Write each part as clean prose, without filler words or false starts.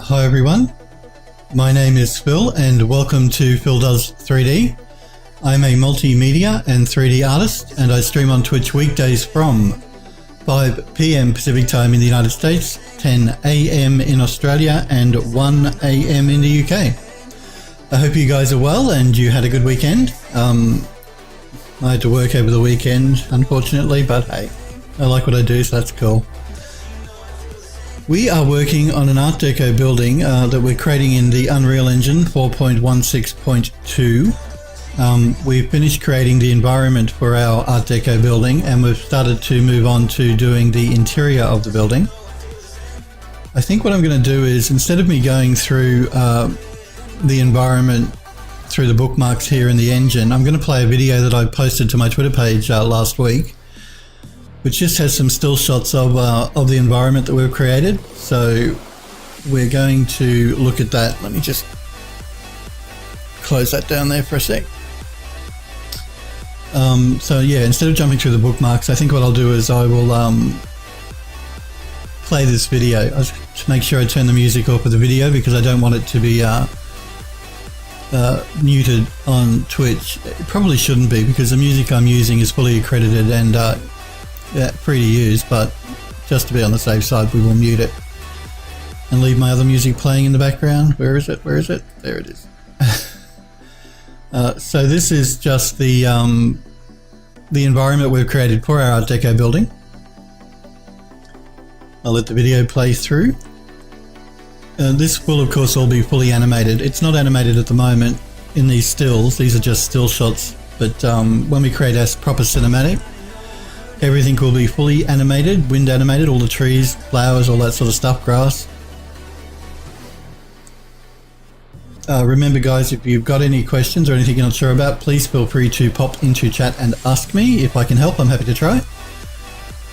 Hi everyone, my name is Phil and welcome to Phil Does 3D. I'm a multimedia and 3D artist and I stream on Twitch weekdays from 5 PM Pacific time in the United States, 10 AM in Australia and 1 AM in the UK. I hope you guys are well and you had a good weekend. I had to work over the weekend unfortunately, but hey, I like what I do, so that's cool. We are working on an Art Deco building that we're creating in the Unreal Engine 4.16.2. We've finished creating the environment for our Art Deco building and we've started to move on to doing the interior of the building. I think what I'm going to do is, instead of me going through the environment through the bookmarks here in the engine, I'm going to play a video that I posted to my Twitter page last week, which just has some still shots of the environment that we've created. So we're going to look at that. Let me just close that down there for a sec. So yeah, instead of jumping through the bookmarks, I think what I'll do is I will play this video. I'll just make sure I turn the music off of the video because I don't want it to be muted on Twitch. It probably shouldn't be because the music I'm using is fully accredited and free to use, but just to be on the safe side we will mute it and leave my other music playing in the background. Where is it? There it is. So this is just the environment we've created for our Art Deco building. I'll let the video play through. This will of course all be fully animated. It's not animated at the moment in these stills, these are just still shots, but when we create a proper cinematic, everything will be fully animated, wind animated, all the trees, flowers, all that sort of stuff, grass. Remember guys, if you've got any questions or anything you're not sure about, please feel free to pop into chat and ask me. If I can help, I'm happy to try.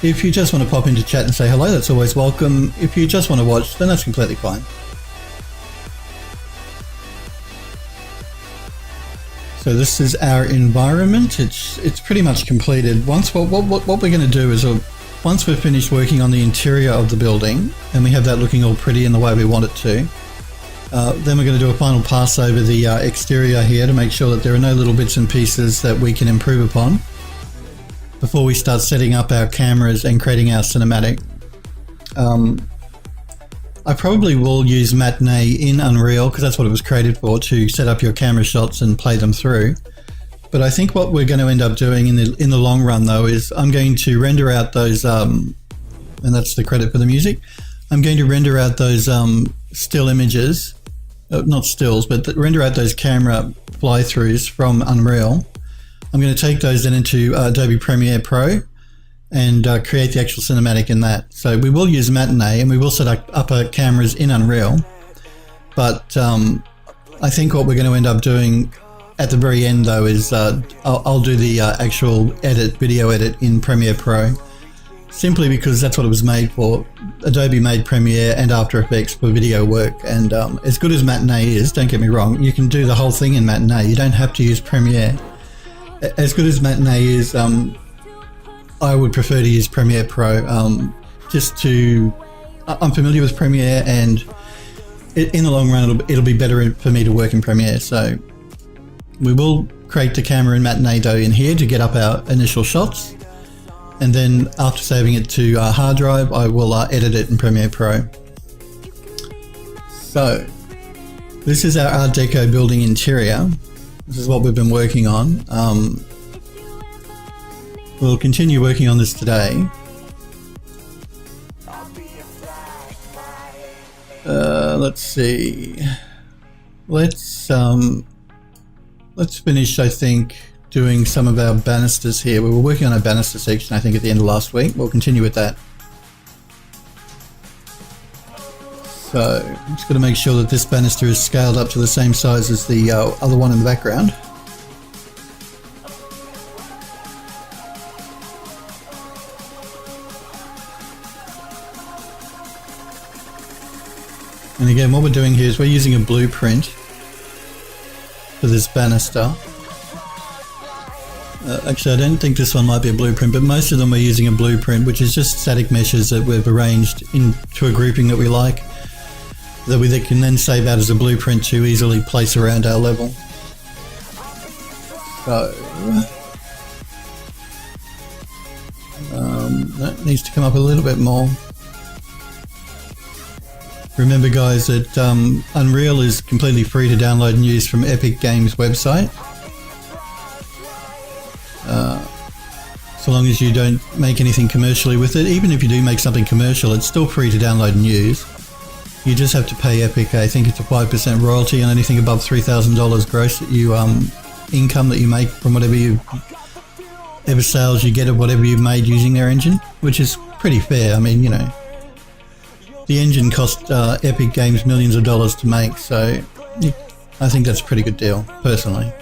If you just want to pop into chat and say hello, that's always welcome. If you just want to watch, then that's completely fine. So this is our environment. It's pretty much completed. Once what we're going to do is, once we've finished working on the interior of the building and we have that looking all pretty in the way we want it to, then we're going to do a final pass over the exterior here to make sure that there are no little bits and pieces that we can improve upon before we start setting up our cameras and creating our cinematic. I probably will use Matinee in Unreal because that's what it was created for, to set up your camera shots and play them through. But I think what we're going to end up doing in the long run though is I'm going to render out those, and that's the credit for the music, I'm going to render out those still images, not stills, but render out those camera fly-throughs from Unreal. I'm going to take those then into Adobe Premiere Pro and create the actual cinematic in that. So we will use Matinee and we will set up our cameras in Unreal, but I think what we're going to end up doing at the very end though is I'll do the actual video edit in Premiere Pro, simply because that's what it was made for. Adobe made Premiere and After Effects for video work, and as good as Matinee is, don't get me wrong, you can do the whole thing in Matinee, you don't have to use Premiere. As good as Matinee is, I would prefer to use Premiere Pro. I'm familiar with Premiere, and in the long run it'll be better for me to work in Premiere. So we will create the camera in Matinee though in here to get up our initial shots, and then after saving it to our hard drive I will edit it in Premiere Pro. So this is our Art Deco building interior. This is what we've been working on. We'll continue working on this today. Let's see. Let's finish, I think, doing some of our banisters here. We were working on a banister section, I think, at the end of last week. We'll continue with that. So I'm just going to make sure that this banister is scaled up to the same size as the other one in the background. And again, what we're doing here is we're using a blueprint for this banister. Actually, I don't think this one might be a blueprint, but most of them are using a blueprint, which is just static meshes that we've arranged into a grouping that we like. that we can then save out as a blueprint to easily place around our level. So that needs to come up a little bit more. Remember guys that Unreal is completely free to download and use from Epic Games website. So long as you don't make anything commercially with it. Even if you do make something commercial, it's still free to download and use. You just have to pay Epic, I think it's a 5% royalty on anything above $3,000 gross that you income that you make from whatever sales you get of whatever you've made using their engine, which is pretty fair. I mean, you know, the engine cost Epic Games millions of dollars to make, so I think that's a pretty good deal, personally.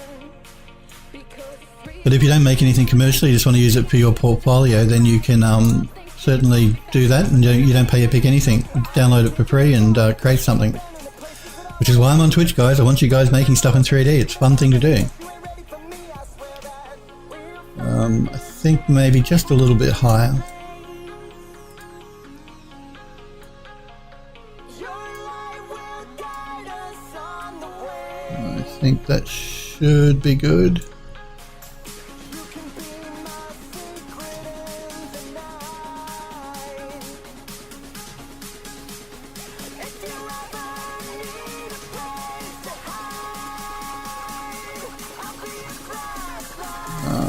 But if you don't make anything commercially, you just want to use it for your portfolio, then you can certainly do that, and you don't pay Epic anything. Download it for free and create something. Which is why I'm on Twitch, guys. I want you guys making stuff in 3D. It's a fun thing to do. I think maybe just a little bit higher. I think that should be good.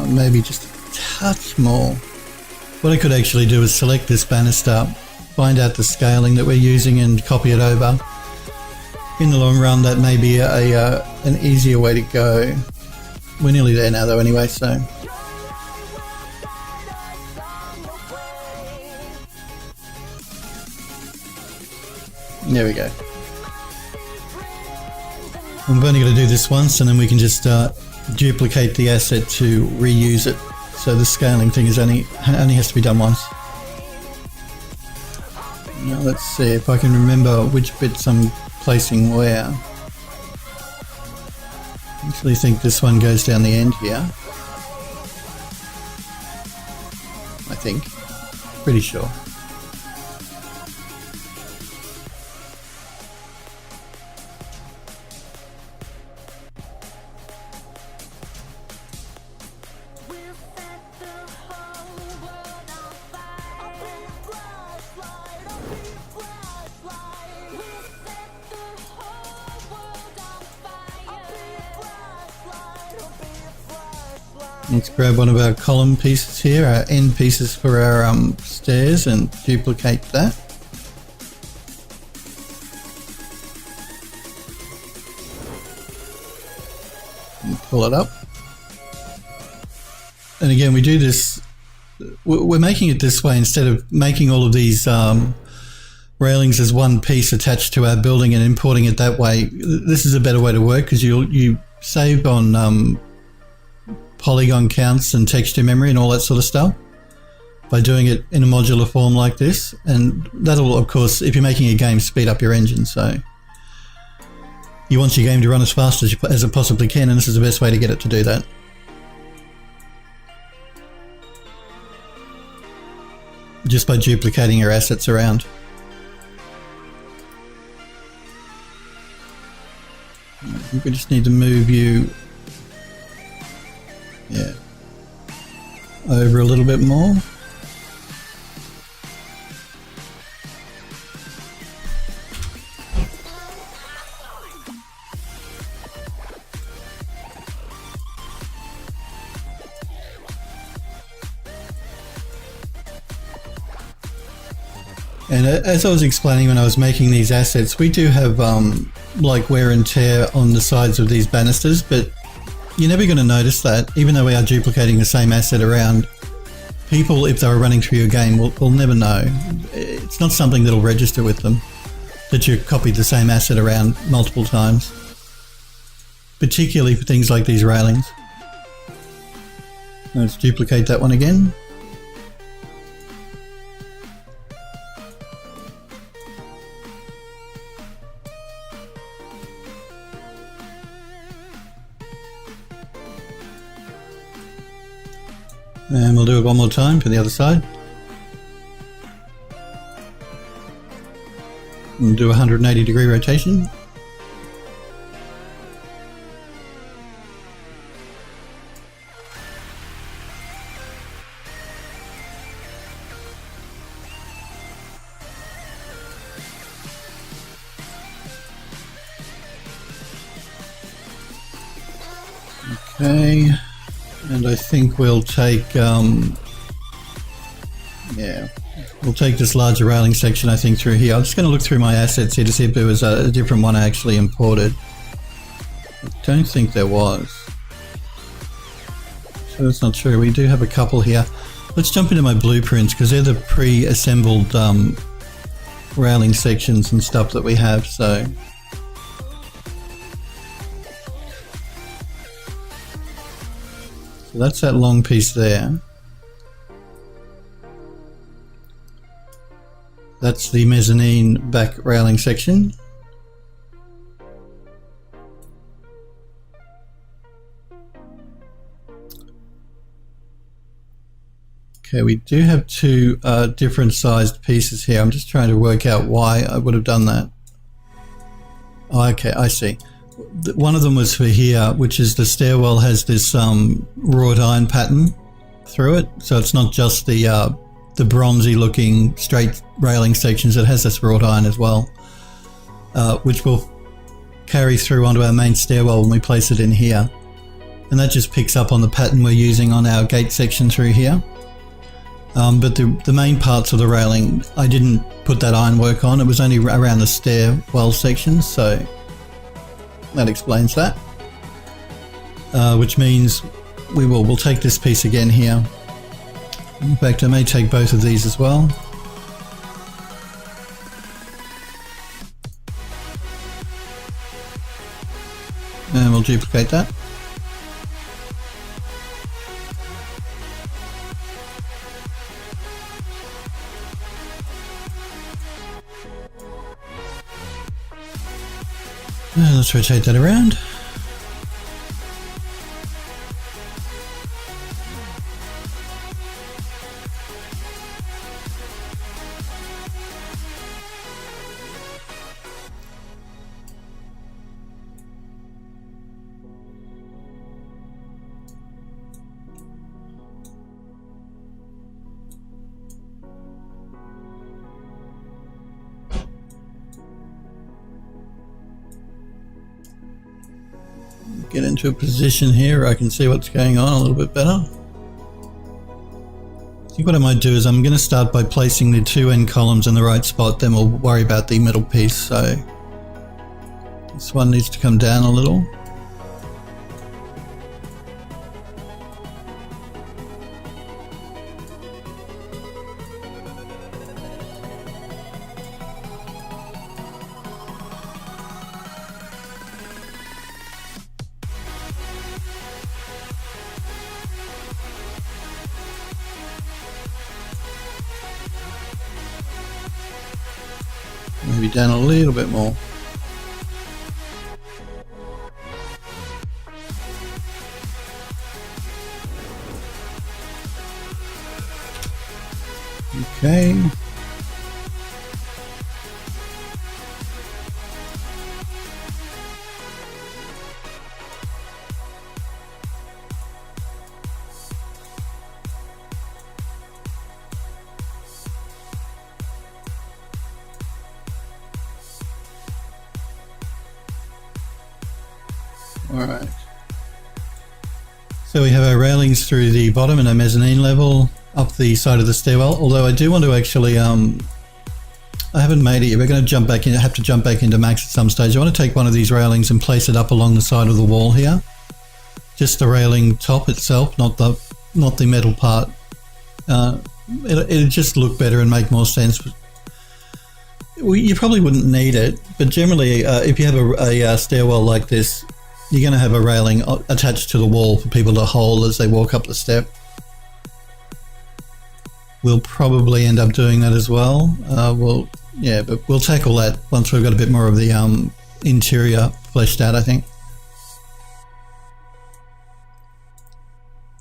Maybe just a touch more. What I could actually do is select this banister, find out the scaling that we're using and copy it over. In the long run, that may be an easier way to go. We're nearly there now though anyway, so. There we go. I'm only going to do this once and then we can just duplicate the asset to reuse it. So the scaling thing is only has to be done once. Now let's see if I can remember which bits I'm placing where. I actually think this one goes down the end here. I think. Pretty sure. Let's grab one of our column pieces here, our end pieces for our stairs, and duplicate that. And pull it up. And again, we do this, we're making it this way instead of making all of these railings as one piece attached to our building and importing it that way. This is a better way to work because you save on polygon counts and texture memory and all that sort of stuff by doing it in a modular form like this, and that'll, of course, if you're making a game, speed up your engine. So you want your game to run as fast as it possibly can, and this is the best way to get it to do that. Just by duplicating your assets around. I think we just need to move you over a little bit more. And as I was explaining when I was making these assets, we do have like wear and tear on the sides of these banisters, but you're never going to notice that. Even though we are duplicating the same asset around, people, if they were running through your game, will never know. It's not something that'll register with them that you copied the same asset around multiple times, particularly for things like these railings. Let's duplicate that one again. And we'll do it one more time for the other side. and do a 180-degree rotation. Okay, and I think we'll take, we'll take this larger railing section, I think, through here. I'm just going to look through my assets here to see if there was a different one I actually imported. I don't think there was. So that's not true. We do have a couple here. Let's jump into my blueprints, because they're the pre-assembled railing sections and stuff that we have, so... So that's that long piece there. That's the mezzanine back railing section. Okay, we do have two different sized pieces here. I'm just trying to work out why I would have done that. Oh, okay, I see. One of them was for here, which is the stairwell has this wrought iron pattern through it. So it's not just the bronzy looking straight railing sections, it has this wrought iron as well, which will carry through onto our main stairwell when we place it in here. And that just picks up on the pattern we're using on our gate section through here. But the main parts of the railing, I didn't put that ironwork on. It was only around the stairwell sections, so that explains that. Which means we'll take this piece again here. In fact, I may take both of these as well. And we'll duplicate that. And let's rotate that around. Get into a position here where I can see what's going on a little bit better. I think what I might do is I'm going to start by placing the two end columns in the right spot, then we'll worry about the middle piece. So this one needs to come down a little. Maybe down a little bit more. Okay. Alright, so we have our railings through the bottom and our mezzanine level up the side of the stairwell, although I do want to actually, I haven't made it yet. We're going to jump back in, have to jump back into max at some stage. I want to take one of these railings and place it up along the side of the wall here. Just the railing top itself, not the metal part. It'll just look better and make more sense. You probably wouldn't need it, but generally if you have a stairwell like this, you're going to have a railing attached to the wall for people to hold as they walk up the step. We'll probably end up doing that as well. But we'll tackle that once we've got a bit more of the interior fleshed out, I think.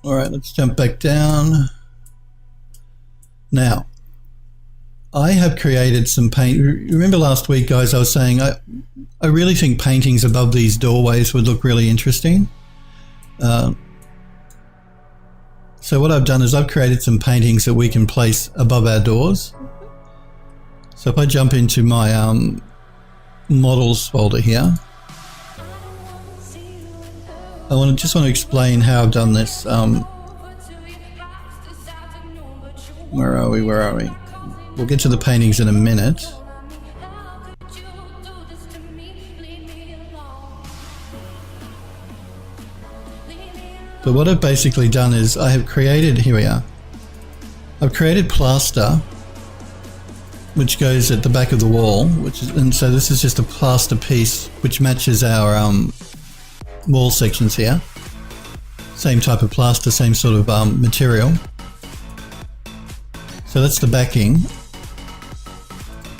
All right, let's jump back down. Now, I have created some paint. Remember last week, guys, I was saying I really think paintings above these doorways would look really interesting. So what I've done is I've created some paintings that we can place above our doors. So if I jump into my models folder here, I just want to explain how I've done this. Where are we? We'll get to the paintings in a minute. But what I've basically done is I have created, here we are, I've created plaster which goes at the back of the wall, and so this is just a plaster piece which matches our wall sections here. Same type of plaster, same sort of material. So that's the backing.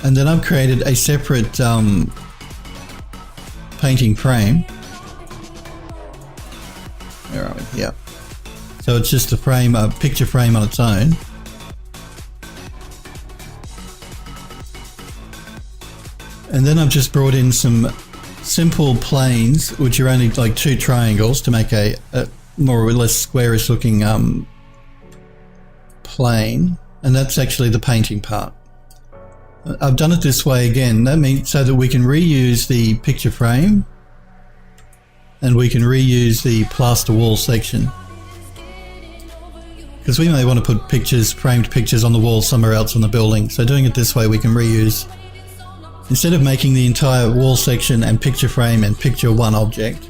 And then I've created a separate painting frame. Where are we? Yeah. So it's just a frame, a picture frame on its own. And then I've just brought in some simple planes, which are only like 2 triangles to make a more or less squarish looking plane. And that's actually the painting part. I've done it this way again. That means so that we can reuse the picture frame and we can reuse the plaster wall section. Because we may want to put pictures, framed pictures on the wall somewhere else on the building. So doing it this way, we can reuse. Instead of making the entire wall section and picture frame and picture one object,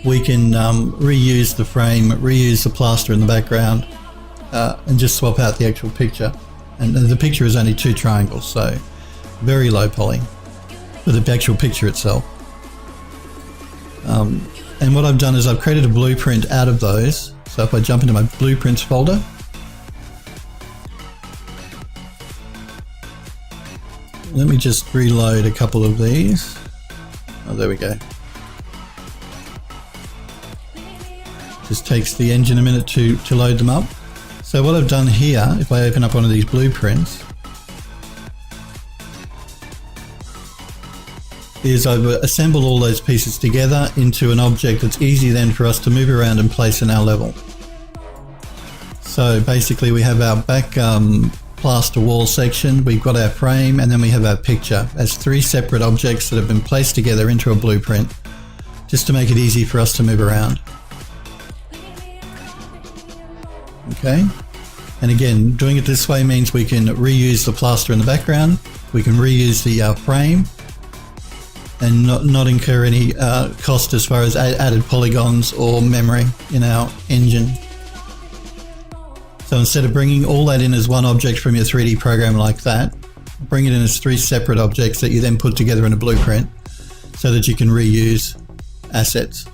we can reuse the frame, reuse the plaster in the background, and just swap out the actual picture. And the picture is only 2 triangles, so very low poly for the actual picture itself. And what I've done is I've created a blueprint out of those. So if I jump into my blueprints folder, let me just reload a couple of these. Oh, there we go. Just takes the engine a minute to load them up. So what I've done here, if I open up one of these blueprints, is I've assembled all those pieces together into an object that's easy then for us to move around and place in our level. So basically we have our back plaster wall section, we've got our frame, and then we have our picture as 3 separate objects that have been placed together into a blueprint just to make it easy for us to move around. Okay, and again, doing it this way means we can reuse the plaster in the background, we can reuse the frame, and not incur any cost as far as added polygons or memory in our engine. So instead of bringing all that in as one object from your 3D program like that, bring it in as 3 separate objects that you then put together in a blueprint so that you can reuse assets.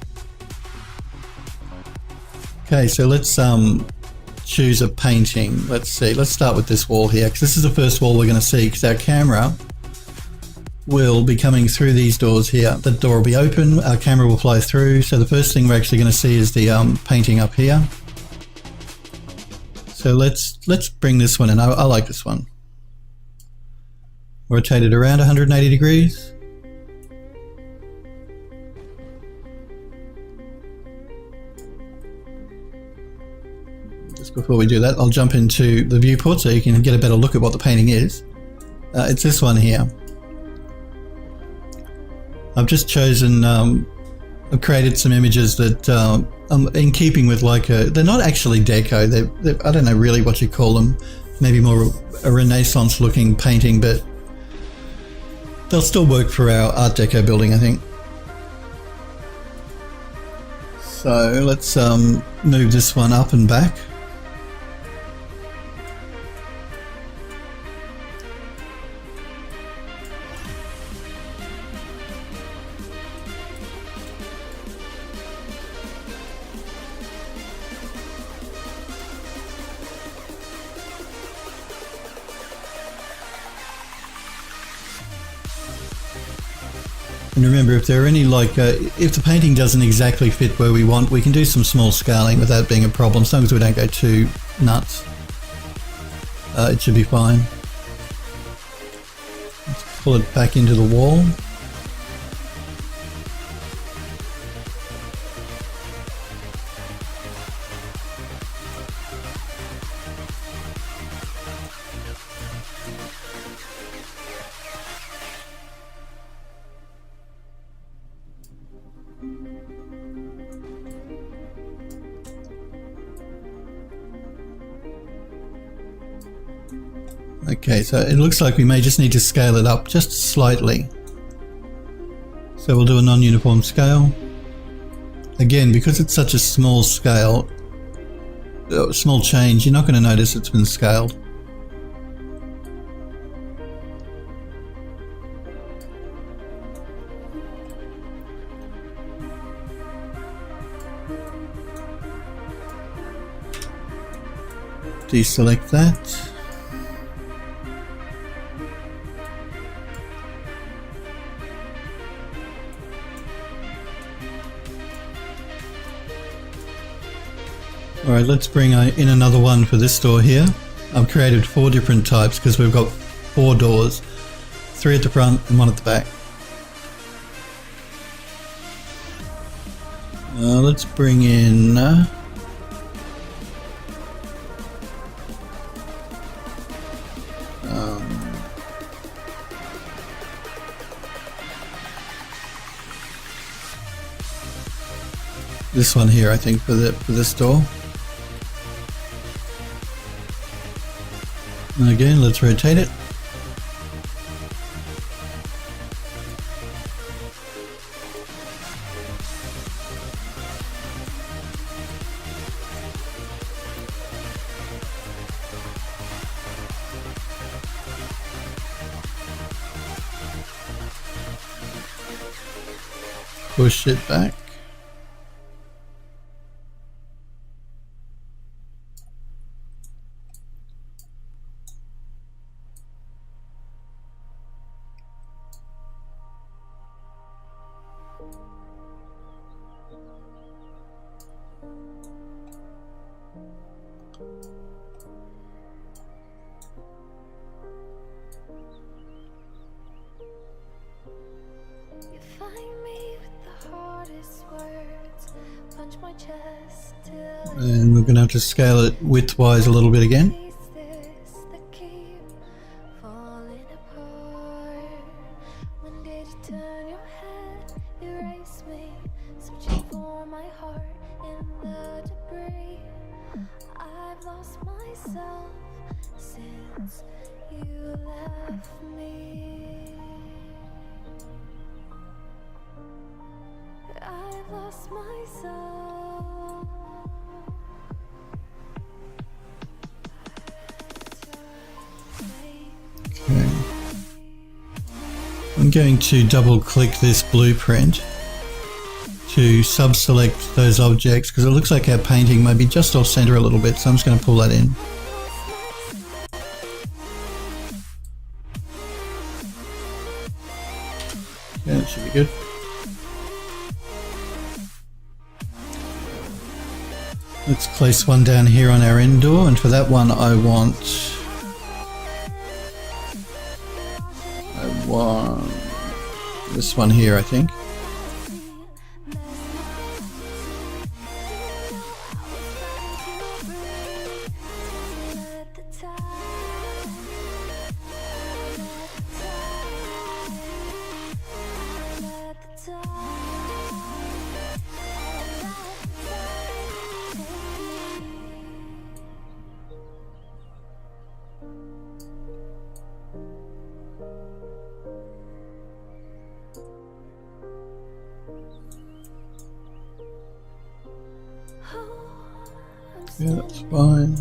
Okay, so let's choose a painting. Let's see, let's start with this wall here, because this is the first wall we're going to see, because our camera will be coming through these doors here. The door will be open, our camera will fly through, so the first thing we're actually going to see is the painting up here. So let's bring this one in. I like this one. Rotate it around 180 degrees. Just before we do that, I'll jump into the viewport so you can get a better look at what the painting is. It's this one here. I've just chosen, I've created some images that in keeping with they're not actually deco, they're I don't know really what you call them, maybe more a Renaissance looking painting, but they'll still work for our Art Deco building, I think. So let's move this one up and back. And remember, if there are any if the painting doesn't exactly fit where we want, we can do some small scaling without being a problem, as long as we don't go too nuts. It should be fine. pull it back into the wall. Okay, so it looks like we may just need to scale it up just slightly. So we'll do a non-uniform scale. Again, because it's such a small scale, small change, you're not going to notice it's been scaled. Deselect that. Alright, let's bring in another one for this door here. I've created 4 different types because we've got 4 doors. 3 at the front and 1 at the back. Let's bring in... this one here, I think, for this door. And again, let's rotate it. Push it back. And we're going to have to scale it widthwise a little bit again. I'm going to double click this blueprint to sub-select those objects because it looks like our painting may be just off center a little bit, so I'm just going to pull that in. Yeah, that should be good. Let's place one down here on our end door, and for that one I want this one here, I think. Yeah, that's fine.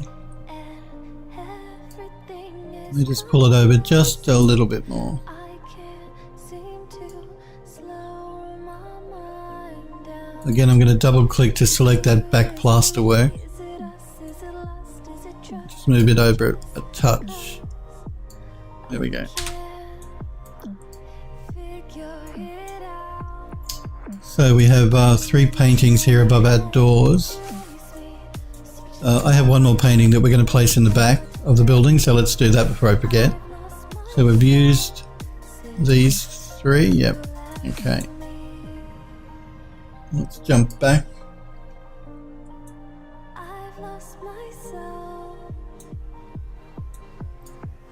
Let me just pull it over just a little bit more. Again, I'm going to double click to select that back plaster work. Just move it over a touch. There we go. So we have 3 paintings here above our doors. I have one more painting that we're going to place in the back of the building, so let's do that before I forget. So we've used These three, yep. Okay. Let's jump back.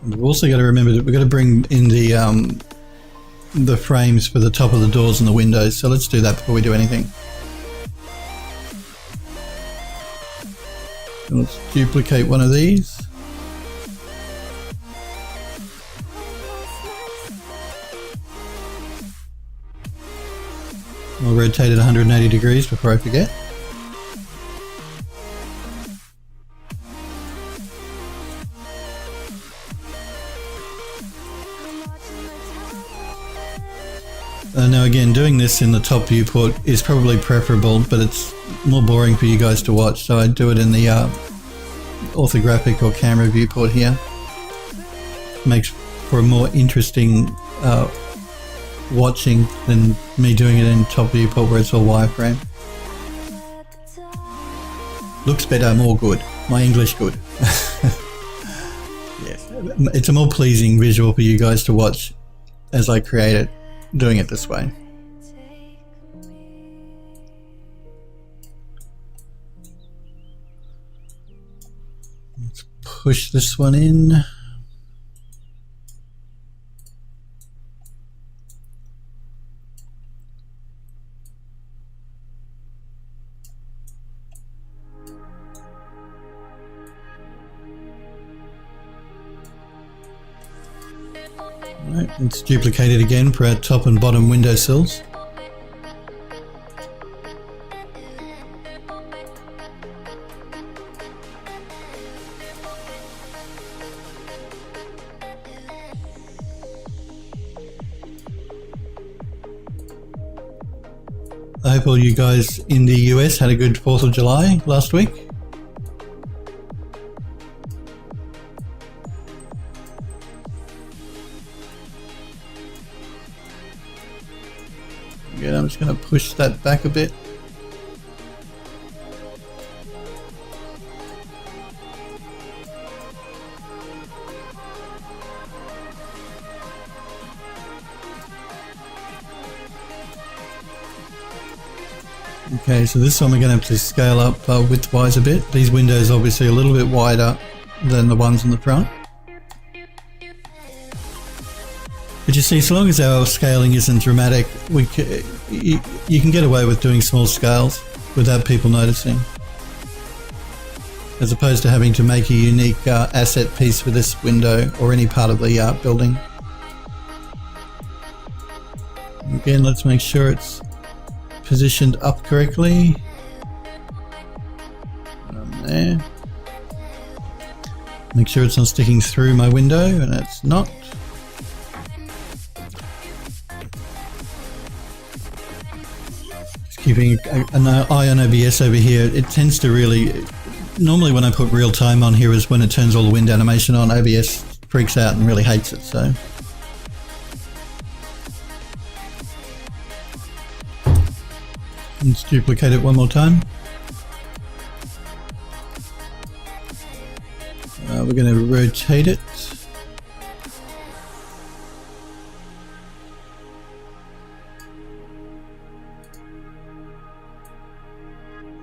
And we've also got to remember that we've got to bring in the frames for the top of the doors and the windows. So let's do that before we do anything. And let's duplicate one of these. I'll rotate it 180 degrees before I forget. Now again, doing this in the top viewport is probably preferable, but it's more boring for you guys to watch, so I do it in the orthographic or camera viewport here. Makes for a more interesting watching than me doing it in top viewport where it's all wireframe. Looks better, more good. My English good. Yes, it's a more pleasing visual for you guys to watch as I create it, doing it this way. Let's push this one in. Right, let's duplicate it again for our top and bottom windowsills. I hope all you guys in the US had a good 4th of July last week. Again, I'm just going to push that back a bit. Okay, so this one we're going to have to scale up width-wise a bit. These windows obviously a little bit wider than the ones in the front. But you see, so long as our scaling isn't dramatic, you can get away with doing small scales without people noticing. As opposed to having to make a unique asset piece for this window or any part of the building. Again, let's make sure it's positioned up correctly. There. Make sure it's not sticking through my window, and it's not. Just keeping an eye on OBS over here. It tends to really, normally when I put real time on here is when it turns all the wind animation on. OBS freaks out and really hates it, so. Let's duplicate it one more time. We're going to rotate it.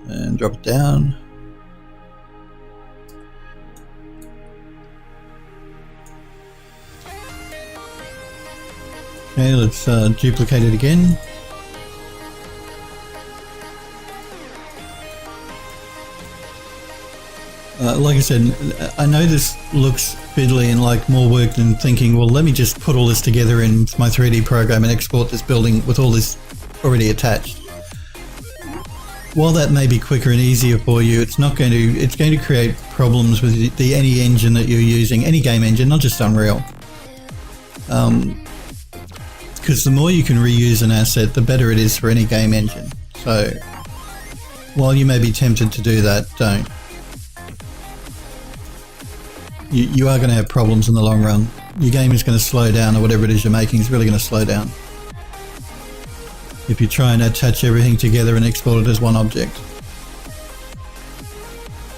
And drop it down. Okay, let's duplicate it again. Like I said, I know this looks fiddly and like more work than thinking, well, let me just put all this together in my 3D program and export this building with all this already attached. While that may be quicker and easier for you, it's going to create problems with any engine that you're using, any game engine, not just Unreal. Because the more you can reuse an asset, the better it is for any game engine. So while you may be tempted to do that, don't. You are going to have problems in the long run. Your game is going to slow down, or whatever it is you're making is really going to slow down if you try and attach everything together and export it as one object.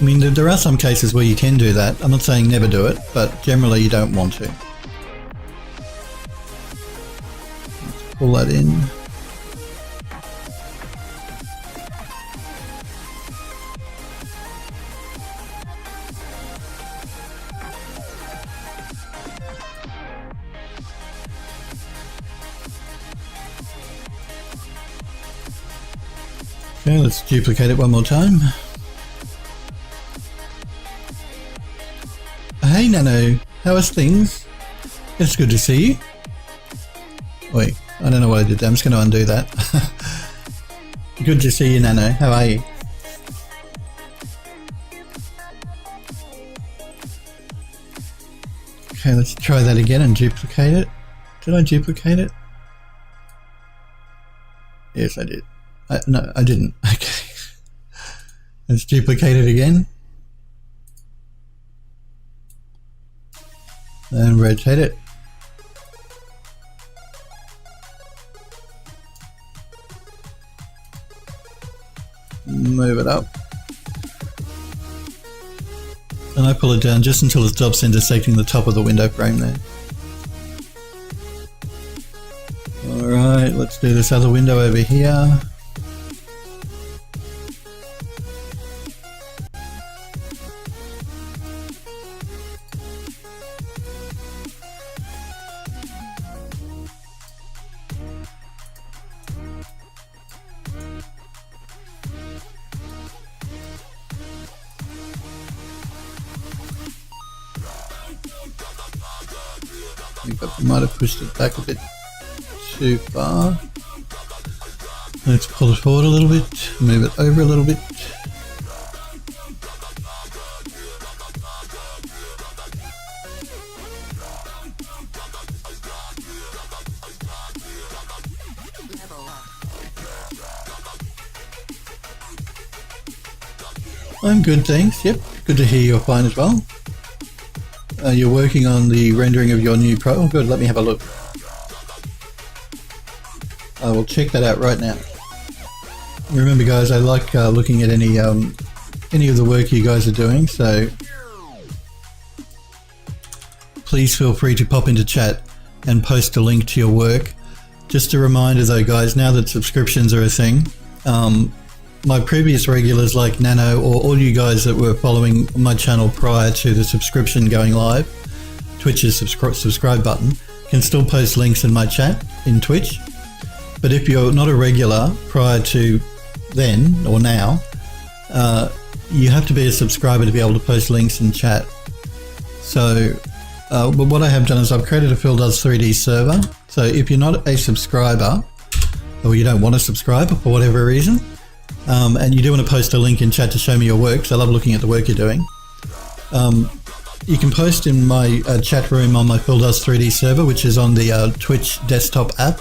I mean, there are some cases where you can do that. I'm not saying never do it, but generally you don't want to. pull that in. Okay, let's duplicate it one more time. Hey Nano, how is things? It's good to see you. Wait, I don't know what I did there. I'm just going to undo that. Good to see you, Nano. How are you? Okay, let's try that again and duplicate it. Did I duplicate it? Yes, I did. No, I didn't. Okay. Let's duplicate it again. And rotate it. Move it up. And I pull it down just until it stops intersecting the top of the window frame there. Alright, let's do this other window over here. I think I might have pushed it back a bit too far. Let's pull it forward a little bit, move it over a little bit. I'm good, thanks. Yep, good to hear you're fine as well. You're working on the rendering of your new pro. Oh, good. Let me have a look. I will check that out right now. Remember, guys, I like looking at any of the work you guys are doing. So please feel free to pop into chat and post a link to your work. Just a reminder, though, guys, now that subscriptions are a thing, my previous regulars like Nano or all you guys that were following my channel prior to the subscription going live, Twitch's subscribe button, can still post links in my chat in Twitch. But if you're not a regular prior to then or now, you have to be a subscriber to be able to post links in chat. So but what I have done is I've created a Phil Does 3D server. So if you're not a subscriber or you don't want to subscribe for whatever reason, and you do want to post a link in chat to show me your work, because I love looking at the work you're doing. You can post in my chat room on my Phil Does 3D server, which is on the Twitch desktop app.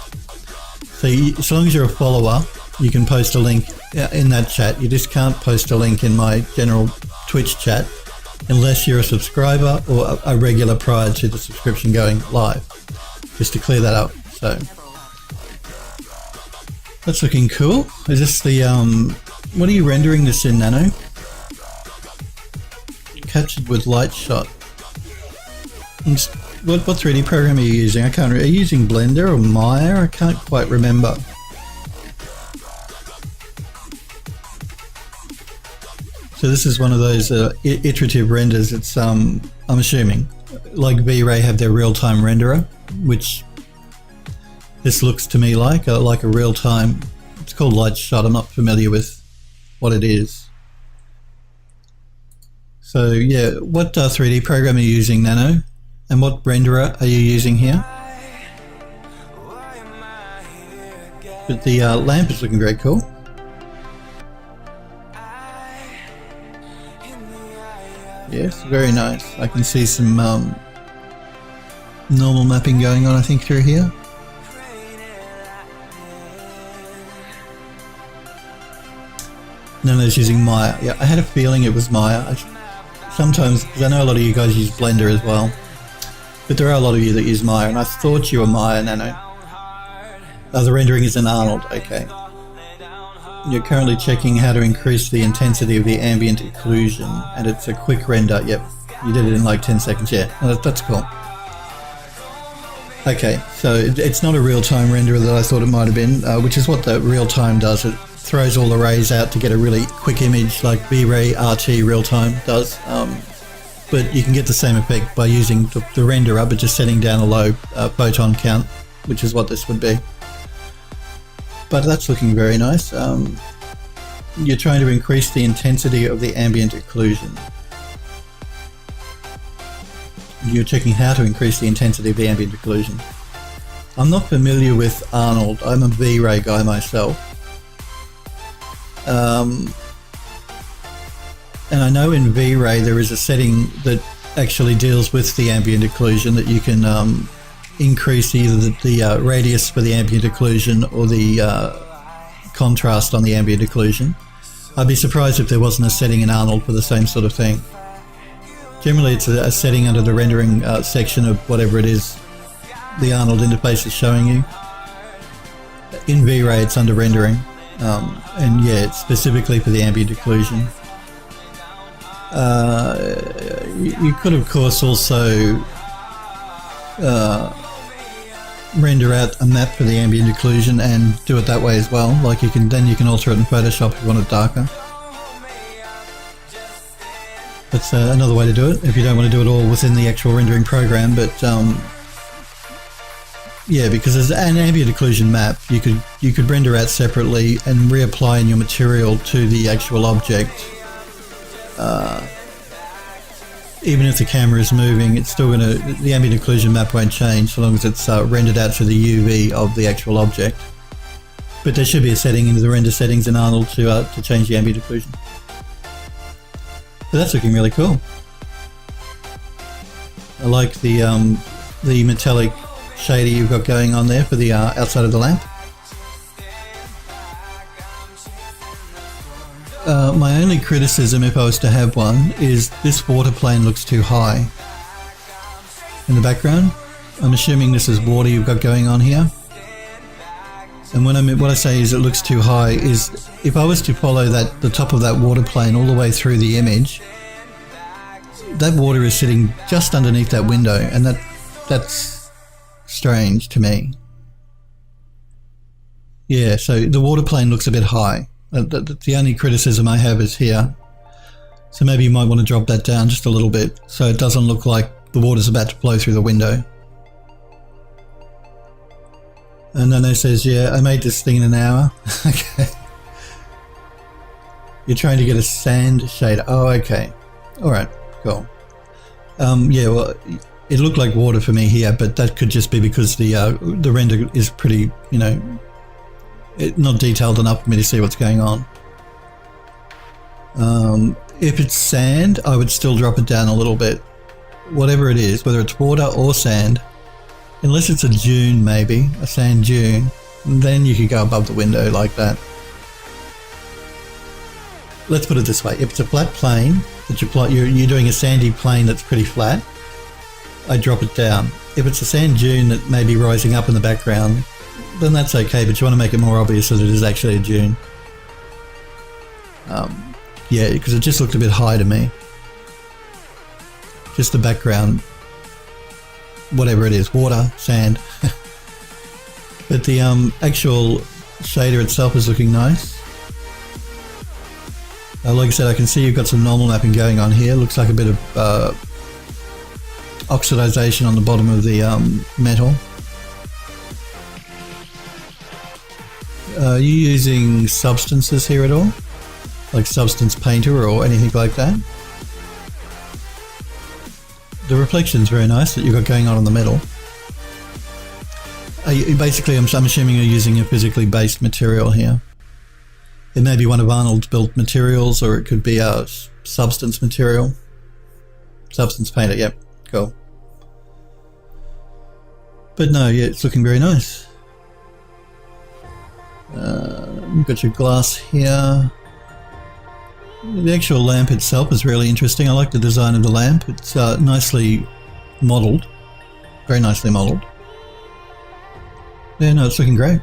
So as long as you're a follower, you can post a link in that chat. You just can't post a link in my general Twitch chat unless you're a subscriber or a regular prior to the subscription going live. Just to clear that up. So that's looking cool. Is this the, what are you rendering this in, Nano? Captured with light shot. What 3D program are you using? I can't, are you using Blender or Maya? I can't quite remember. So this is one of those iterative renders. It's, I'm assuming, like V-Ray have their real-time renderer, which this looks to me like a real-time, it's called light shot. I'm not familiar with what it is. So yeah, what 3D program are you using, Nano? And what renderer are you using here? But the lamp is looking very cool. Yes, very nice. I can see some normal mapping going on, I think, through here. Nano's using Maya. Yeah, I had a feeling it was Maya. Sometimes, because I know a lot of you guys use Blender as well, but there are a lot of you that use Maya, and I thought you were Maya, Nano. Oh, the rendering is in Arnold, okay. You're currently checking how to increase the intensity of the ambient occlusion, and it's a quick render. Yep, you did it in like 10 seconds, yeah. Oh, that's cool. Okay, so it's not a real-time renderer that I thought it might have been, which is what the real-time does. It throws all the rays out to get a really quick image like V-Ray RT real-time does. But you can get the same effect by using the renderer, but just setting down a low photon count, which is what this would be. But that's looking very nice. You're trying to increase the intensity of the ambient occlusion. You're checking how to increase the intensity of the ambient occlusion. I'm not familiar with Arnold. I'm a V-Ray guy myself. And I know in V-Ray there is a setting that actually deals with the ambient occlusion, that you can increase either the radius for the ambient occlusion or the contrast on the ambient occlusion. I'd be surprised if there wasn't a setting in Arnold for the same sort of thing. Generally it's a setting under the rendering section of whatever it is the Arnold interface is showing you. In V-Ray it's under rendering, and yeah, it's specifically for the ambient occlusion. You could of course also render out a map for the ambient occlusion and do it that way as well. Like you can alter it in Photoshop if you want it darker. That's another way to do it if you don't want to do it all within the actual rendering program. But yeah, because as an ambient occlusion map, you could render out separately and reapply in your material to the actual object. Even if the camera is moving, it's still the ambient occlusion map won't change so long as it's rendered out to the UV of the actual object. But there should be a setting in the render settings in Arnold to change the ambient occlusion. But that's looking really cool. I like the metallic shader you've got going on there for the outside of the lamp. My only criticism, if I was to have one, is this water plane looks too high in the background. I'm assuming this is water you've got going on here. And what I say is it looks too high is if I was to follow the top of that water plane all the way through the image, that water is sitting just underneath that window, and that's strange to me. Yeah, so the water plane looks a bit high. The only criticism I have is here. So maybe you might want to drop that down just a little bit so it doesn't look like the water's about to flow through the window. And then it says, yeah, I made this thing in an hour. Okay. You're trying to get a sand shader. Oh, okay. All right, cool. Yeah, well, it looked like water for me here, but that could just be because the render is pretty, not detailed enough for me to see what's going on. If it's sand, I would still drop it down a little bit. Whatever it is, whether it's water or sand, unless it's a dune maybe, a sand dune, then you could go above the window like that. Let's put it this way, if it's a flat plane, that you're doing a sandy plane that's pretty flat, I drop it down. If it's a sand dune that may be rising up in the background, then that's okay, but you want to make it more obvious that it is actually a dune. Yeah, because it just looked a bit high to me. Just the background, whatever it is, water, sand. But the actual shader itself is looking nice. Like I said, I can see you've got some normal mapping going on here. Looks like a bit of oxidization on the bottom of the metal. Are you using substances here at all? Like Substance Painter or anything like that? The reflection's very nice that you've got going on the metal. Basically, I'm assuming you're using a physically based material here. It may be one of Arnold's built materials, or it could be a substance material. Substance Painter, yep, cool. But no, yeah, it's looking very nice. You've got your glass here. The actual lamp itself is really interesting. I like the design of the lamp. It's nicely modelled, very nicely modelled. Yeah, no, it's looking great.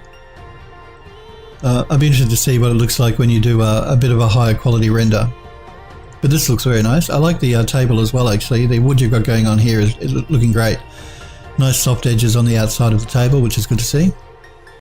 I'd be interested to see what it looks like when you do a bit of a higher quality render. But this looks very nice. I like the table as well, actually. The wood you've got going on here is looking great. Nice soft edges on the outside of the table, which is good to see.